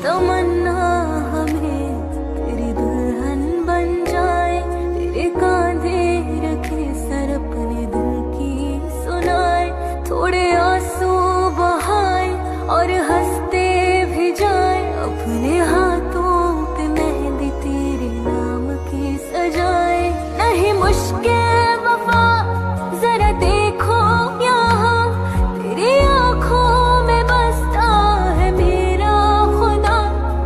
तमन्ना हमें तेरी दुल्हन बन जाए, तेरे कांधे रखे सर अपने दिल की सुनाए, थोड़े आंसू बहाए और हंसते भी जाए अपने